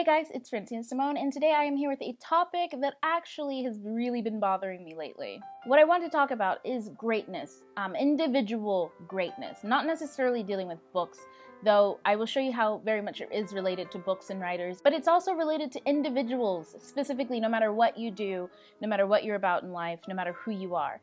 guys, it's Francine Simone, and today I am here with a topic that actually has really been bothering me lately. What I want to talk about is greatness, individual greatness, not necessarily dealing with books, though I will show you how very much it is related to books and writers, but it's also related to individuals, specifically no matter what you do, no matter what you're about in life, no matter who you are.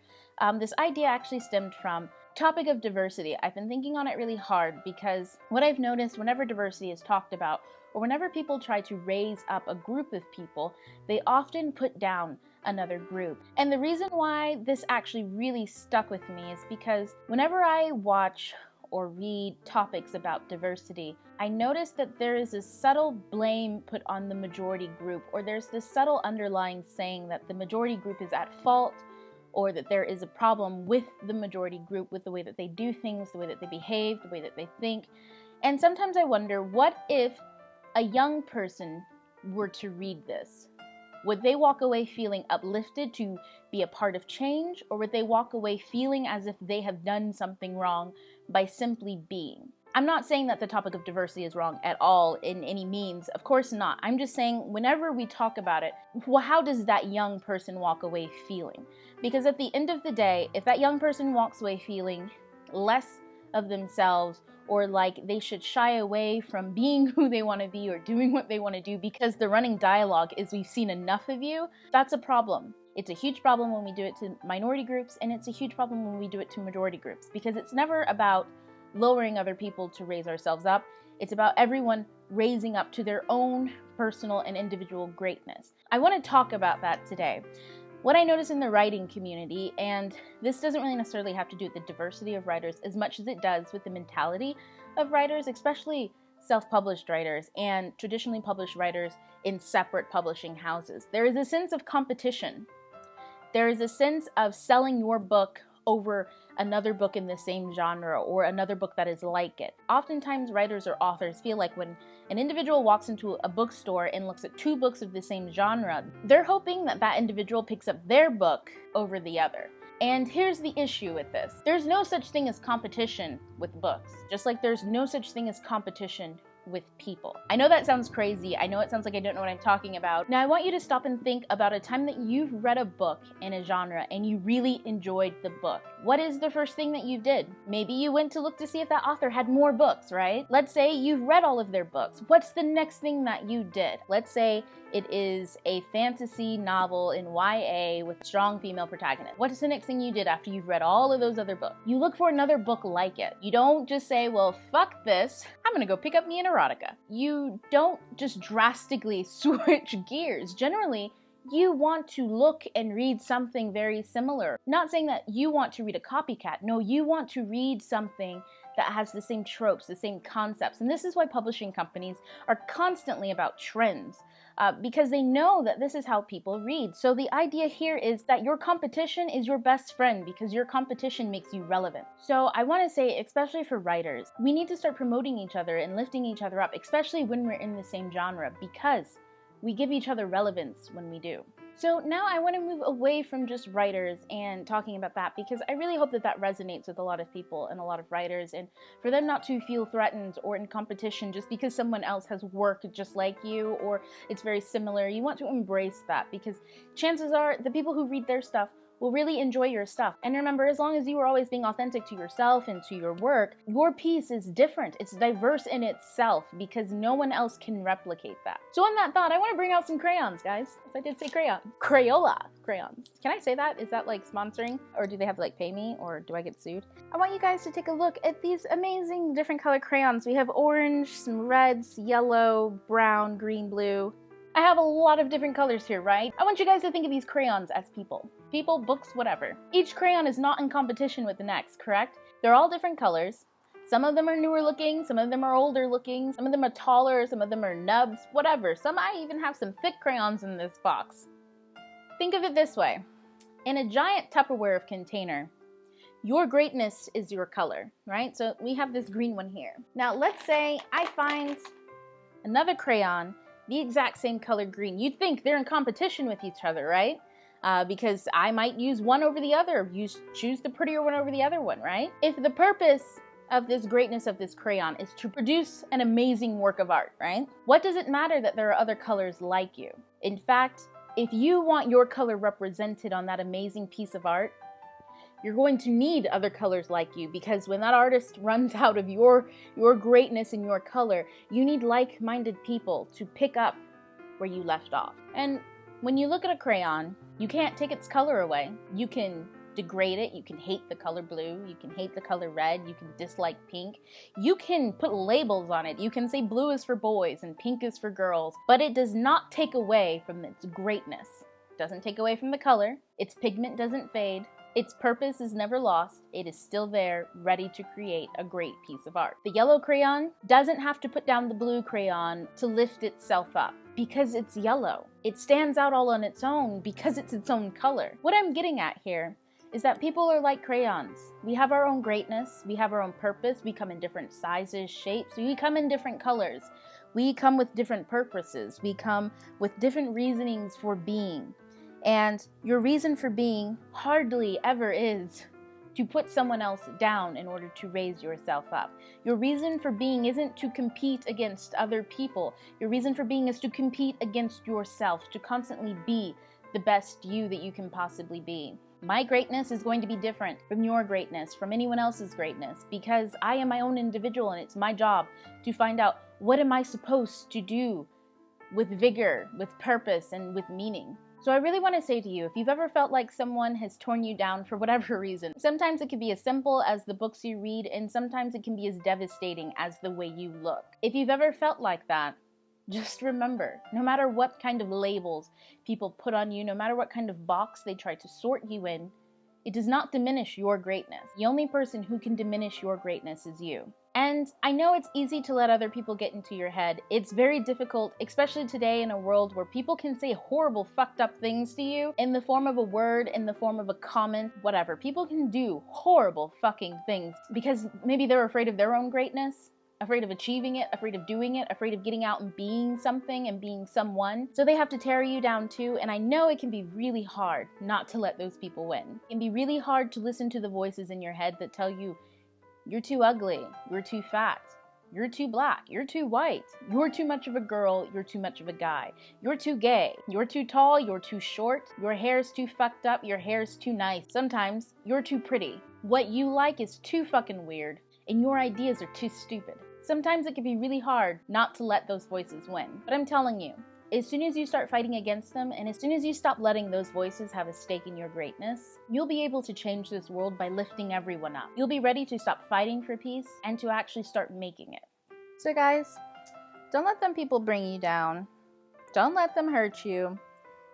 This idea actually stemmed from topic of diversity. I've been thinking on it really hard because what I've noticed whenever diversity is talked about, or whenever people try to raise up a group of people, they often put down another group. And the reason why this actually really stuck with me is because whenever I watch or read topics about diversity, I notice that there is a subtle blame put on the majority group, or there's this subtle underlying saying that the majority group is at fault, or that there is a problem with the majority group, with the way that they do things, the way that they behave, the way that they think. And sometimes I wonder, what if a young person were to read this? Would they walk away feeling uplifted to be a part of change, or would they walk away feeling as if they have done something wrong by simply being? I'm not saying that the topic of diversity is wrong at all in any means. Of course not. I'm just saying whenever we talk about it, how does that young person walk away feeling? Because at the end of the day, if that young person walks away feeling less of themselves, or like they should shy away from being who they want to be or doing what they want to do because the running dialogue is we've seen enough of you, that's a problem. It's a huge problem when we do it to minority groups, and it's a huge problem when we do it to majority groups, because it's never about lowering other people to raise ourselves up. It's about everyone raising up to their own personal and individual greatness. I want to talk about that today. What I notice in the writing community, and this doesn't really necessarily have to do with the diversity of writers as much as it does with the mentality of writers, especially self-published writers and traditionally published writers in separate publishing houses. There is a sense of competition. There is a sense of selling your book over another book in the same genre or another book that is like it. Oftentimes writers or authors feel like when an individual walks into a bookstore and looks at two books of the same genre, they're hoping that that individual picks up their book over the other. And here's the issue with this. There's no such thing as competition with books, just like there's no such thing as competition with people. I know that sounds crazy. I know it sounds like I don't know what I'm talking about. Now I want you to stop and think about a time that you've read a book in a genre and you really enjoyed the book. What is the first thing that you did? Maybe you went to look to see if that author had more books, right? Let's say you've read all of their books. What's the next thing that you did? Let's say it is a fantasy novel in YA with strong female protagonist. What is the next thing you did after you've read all of those other books? You look for another book like it. You don't just say, well, fuck this, I'm gonna go pick up me an erotica. You don't just drastically switch gears. Generally, you want to look and read something very similar. Not saying that you want to read a copycat. No, you want to read something that has the same tropes, the same concepts. And this is why publishing companies are constantly about trends, because they know that this is how people read. So the idea here is that your competition is your best friend, because your competition makes you relevant. So I want to say, especially for writers, we need to start promoting each other and lifting each other up, especially when we're in the same genre, because we give each other relevance when we do. So now I want to move away from just writers and talking about that, because I really hope that that resonates with a lot of people and a lot of writers, and for them not to feel threatened or in competition just because someone else has worked just like you or it's very similar. You want to embrace that, because chances are the people who read their stuff will really enjoy your stuff. And remember, as long as you are always being authentic to yourself and to your work, your piece is different. It's diverse in itself, because no one else can replicate that. So on that thought, I want to bring out some crayons, guys. Yes, I did say crayons. Crayola crayons. Can I say that? Is that like sponsoring? Or do they have to like pay me? Or do I get sued? I want you guys to take a look at these amazing different color crayons. We have orange, some reds, yellow, brown, green, blue. I have a lot of different colors here, right? I want you guys to think of these crayons as people. People, books, whatever. Each crayon is not in competition with the next, correct? They're all different colors. Some of them are newer looking, some of them are older looking, some of them are taller, some of them are nubs, whatever. Some I even have some thick crayons in this box. Think of it this way. In a giant Tupperware container, your greatness is your color, right? So we have this green one here. Now let's say I find another crayon the exact same color green. You'd think they're in competition with each other, right? Because I might use one over the other, choose the prettier one over the other one, right? If the purpose of this greatness of this crayon is to produce an amazing work of art, right? What does it matter that there are other colors like you? In fact, if you want your color represented on that amazing piece of art, you're going to need other colors like you, because when that artist runs out of your greatness and your color, you need like-minded people to pick up where you left off. And when you look at a crayon, you can't take its color away. You can degrade it, you can hate the color blue, you can hate the color red, you can dislike pink, you can put labels on it, you can say blue is for boys and pink is for girls, but it does not take away from its greatness. It doesn't take away from the color, its pigment doesn't fade, its purpose is never lost, it is still there, ready to create a great piece of art. The yellow crayon doesn't have to put down the blue crayon to lift itself up, because it's yellow. It stands out all on its own because it's its own color. What I'm getting at here is that people are like crayons. We have our own greatness, we have our own purpose, we come in different sizes, shapes, we come in different colors. We come with different purposes, we come with different reasonings for being. And your reason for being hardly ever is to put someone else down in order to raise yourself up. Your reason for being isn't to compete against other people. Your reason for being is to compete against yourself, to constantly be the best you that you can possibly be. My greatness is going to be different from your greatness, from anyone else's greatness, because I am my own individual and it's my job to find out what am I supposed to do with vigor, with purpose, and with meaning. So I really want to say to you, if you've ever felt like someone has torn you down for whatever reason, sometimes it can be as simple as the books you read, and sometimes it can be as devastating as the way you look. If you've ever felt like that, just remember, no matter what kind of labels people put on you, no matter what kind of box they try to sort you in, it does not diminish your greatness. The only person who can diminish your greatness is you. And I know it's easy to let other people get into your head. It's very difficult, especially today in a world where people can say horrible, fucked up things to you in the form of a word, in the form of a comment, whatever. People can do horrible fucking things because maybe they're afraid of their own greatness, afraid of achieving it, afraid of doing it, afraid of getting out and being something and being someone. So they have to tear you down too, and I know it can be really hard not to let those people win. It can be really hard to listen to the voices in your head that tell you, you're too ugly, you're too fat, you're too black, you're too white, you're too much of a girl, you're too much of a guy, you're too gay, you're too tall, you're too short, your hair's too fucked up, your hair's too nice. Sometimes you're too pretty. What you like is too fucking weird, and your ideas are too stupid. Sometimes it can be really hard not to let those voices win. But I'm telling you, as soon as you start fighting against them, and as soon as you stop letting those voices have a stake in your greatness, you'll be able to change this world by lifting everyone up. You'll be ready to stop fighting for peace and to actually start making it. So guys, don't let them people bring you down. Don't let them hurt you.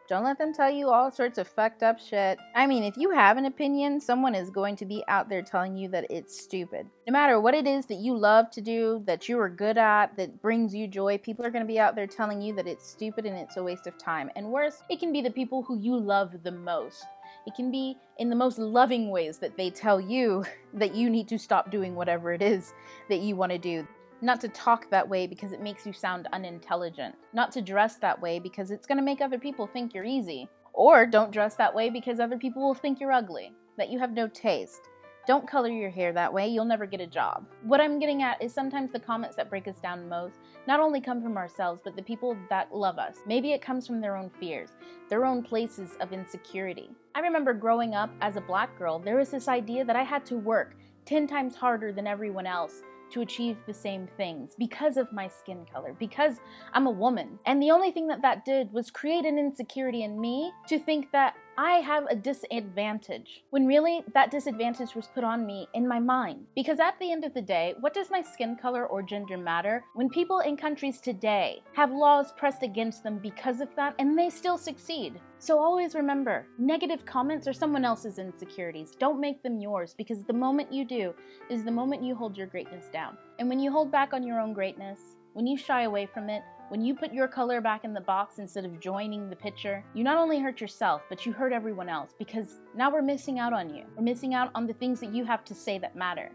Don't let them tell you all sorts of fucked up shit. I mean, if you have an opinion, someone is going to be out there telling you that it's stupid. No matter what it is that you love to do, that you are good at, that brings you joy, people are going to be out there telling you that it's stupid and it's a waste of time. And worse, it can be the people who you love the most. It can be in the most loving ways that they tell you that you need to stop doing whatever it is that you want to do. Not to talk that way because it makes you sound unintelligent. Not to dress that way because it's going to make other people think you're easy. Or don't dress that way because other people will think you're ugly, that you have no taste. Don't color your hair that way, you'll never get a job. What I'm getting at is sometimes the comments that break us down most not only come from ourselves, but the people that love us. Maybe it comes from their own fears, their own places of insecurity. I remember growing up as a black girl, there was this idea that I had to work 10 times harder than everyone else to achieve the same things because of my skin color, because I'm a woman. And the only thing that did was create an insecurity in me to think that I have a disadvantage, when really that disadvantage was put on me in my mind. Because at the end of the day, what does my skin color or gender matter when people in countries today have laws pressed against them because of that and they still succeed? So always remember, negative comments are someone else's insecurities. Don't make them yours, because the moment you do is the moment you hold your greatness down. And when you hold back on your own greatness, when you shy away from it, when you put your color back in the box instead of joining the picture, you not only hurt yourself, but you hurt everyone else, because now we're missing out on you. We're missing out on the things that you have to say that matter.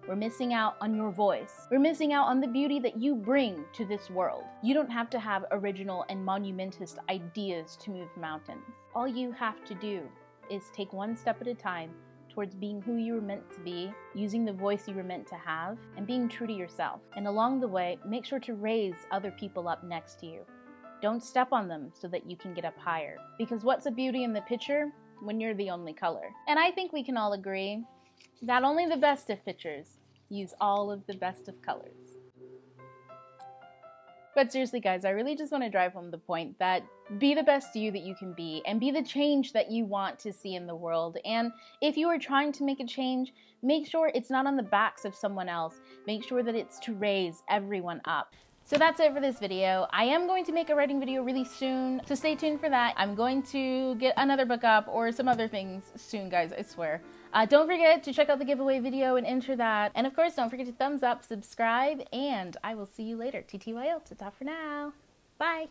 We're missing out on your voice. We're missing out on the beauty that you bring to this world. You don't have to have original and monumentous ideas to move mountains. All you have to do is take one step at a time towards being who you were meant to be, using the voice you were meant to have, and being true to yourself. And along the way, make sure to raise other people up next to you. Don't step on them so that you can get up higher. Because what's the beauty in the picture when you're the only color? And I think we can all agree that only the best of pictures use all of the best of colors. But seriously, guys, I really just want to drive home the point that be the best you that you can be and be the change that you want to see in the world. And if you are trying to make a change, make sure it's not on the backs of someone else. Make sure that it's to raise everyone up. So that's it for this video. I am going to make a writing video really soon, so stay tuned for that. I'm going to get another book up or some other things soon, guys, I swear. Don't forget to check out the giveaway video and enter that. And of course, don't forget to thumbs up, subscribe, and I will see you later. TTYL, ta-ta for now. Bye.